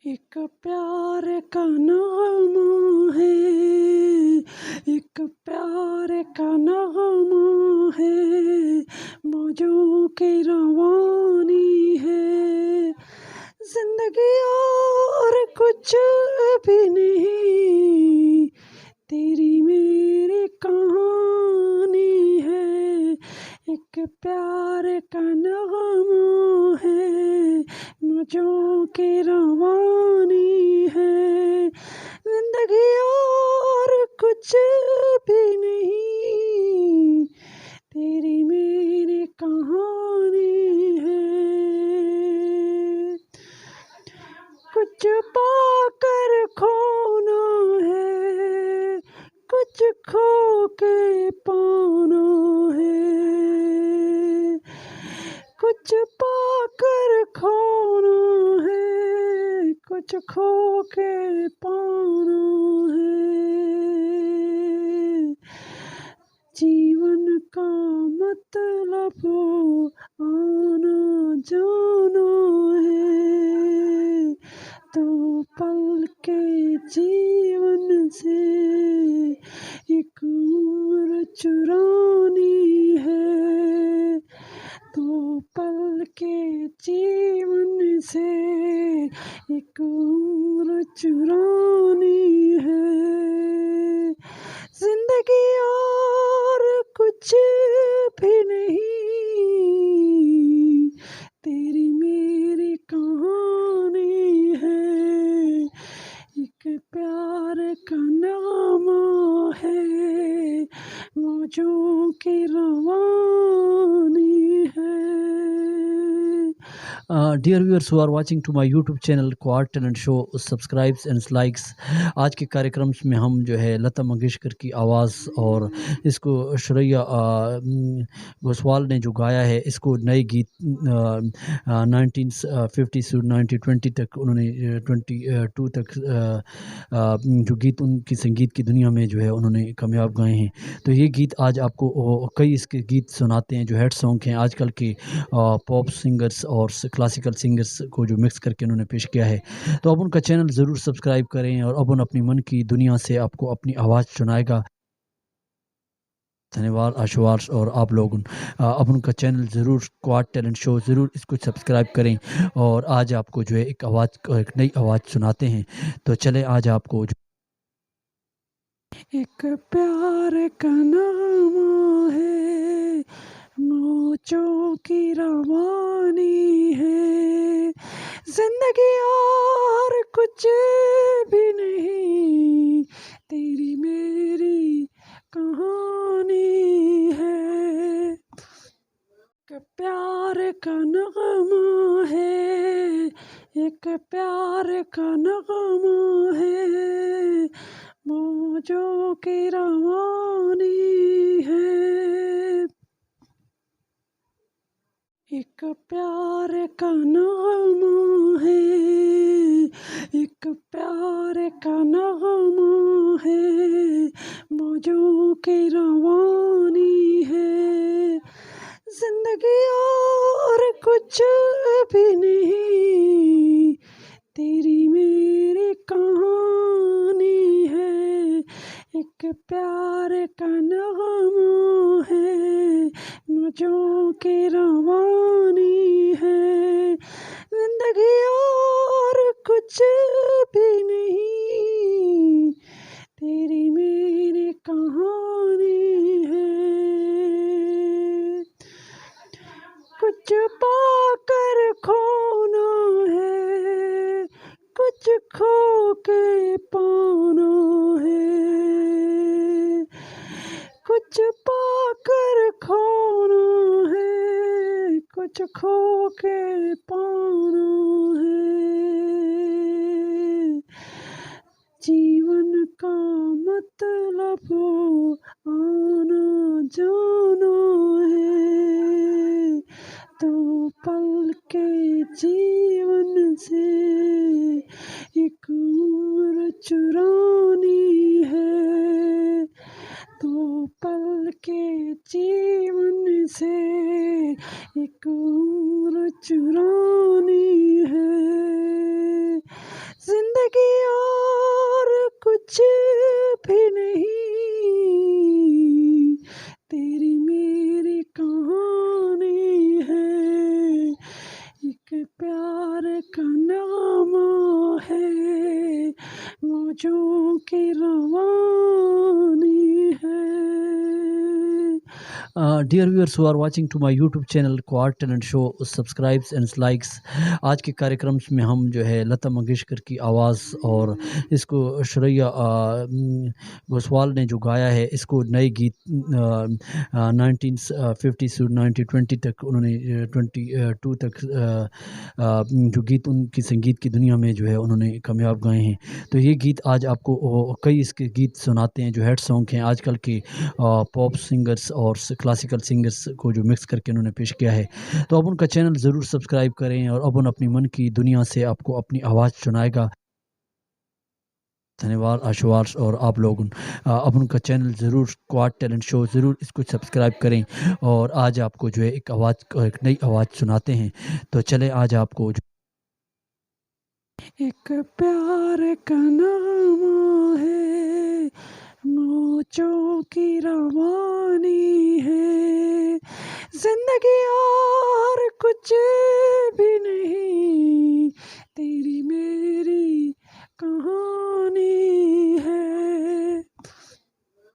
एक प्यार का नामा है, एक प्यार का नामा है, मौजों की रवानी है। जिंदगी और कुछ भी नहीं, तेरी मेरी कहानी है। एक प्यार का नामा है, मौजों की रवानी है। जिंदगी और कुछ भी नहीं, तेरी मेरी कहानी है। कुछ पाकर खोना है, कुछ खो के पाना है। कुछ पाकर खोना है, कुछ खो के पाना है। जीवन का मतलब आना जाना है। तो पल के जीवन से एक उम्र चुरानी है। तो पल के जीवन से एक उम्र चुरानी है। जिंदगी और कुछ भी नहीं, तेरी मेरी कहानी है। एक प्यार का नामा है, मौजों की रवानी है। Dear viewers who are watching to my YouTube channel Quad Talent Show, subscribes and likes। आज के कार्यक्रम में हम जो है लता मंगेशकर की आवाज़ और इसको श्रेया घोषाल ने जो गाया है, इसको नए गीत 1950 से 1920 तक उन्होंने 22 तक जो गीत उनकी संगीत की दुनिया में जो है उन्होंने कामयाब गाए हैं। तो ये गीत आज आपको कई इसके गीत सुनाते हैं जो हेड सॉन्ग हैं आजकल के पॉप सिंगर्स और क्लासिकल सिंगर्स को जो मिक्स करके उन्होंने पेश किया है। तो अब उनका चैनल ज़रूर सब्सक्राइब करें और अब उन अपनी मन की दुनिया से आपको अपनी आवाज़ सुनाएगा। धन्यवाद आशुवास और आप लोग अब उनका चैनल ज़रूर क्वाड टैलेंट शो ज़रूर इसको सब्सक्राइब करें। और आज आपको जो है एक नई आवाज़ सुनाते हैं। तो चले आज आपको एक प्यार का नामा है, मौजों की रवानी है। जिंदगी और कुछ भी नहीं, तेरी मेरी कहानी है। एक प्यार का नगमा है, एक प्यार का नगमा है, मौजों की रवानी है। एक प्यार का नगमा है, एक प्यार का नगमा है, मौजों की रवानी है। जिंदगी और कुछ भी नहीं, तेरी मेरी कहानी है। एक प्यार का नामा है, मौजों की रवानी है। जिंदगी और कुछ भी नहीं, तेरी मेरी कहानी है। कुछ पाकर खोना है, कुछ खो के पाना है। कुछ पाकर खोना है, कुछ खो के पाना है। जीवन का मतलब आना जाना है। तो पल के जीवन से एक उम्र चुरानी है। तो पल के जीवन से एक उम्र चुरानी है। मौजों की रवानी है। Dear viewers who are watching to my YouTube channel Quad Talent Show, subscribes and likes। आज के कार्यक्रम में हम जो है लता मंगेशकर की आवाज़ और इसको श्रेया घोषाल ने जो गाया है, इसको नए गीत 1950 से 1920 तक उन्होंने 22 तक जो गीत उनकी संगीत की दुनिया में जो है उन्होंने कामयाब गाए हैं। तो ये गीत आज आपको कई इसके गीत सुनाते हैं जो हेड सॉन्ग हैं आजकल के पॉप सिंगर्स और क्लासिकल सिंगर्स को जो मिक्स करके उन्होंने पेश किया है। तो अब उनका चैनल ज़रूर सब्सक्राइब करें और अब अपनी मन की दुनिया से आपको अपनी आवाज़ सुनाएगा। धन्यवाद आशुवास और आप लोग अब उनका चैनल ज़रूर क्वाड टैलेंट शो ज़रूर इसको सब्सक्राइब करें और आज आपको जो है एक नई आवाज़ सुनाते हैं। तो चले आज आपको एक प्यार का नाम है, मौजों की रवानी है, जिंदगी और कुछ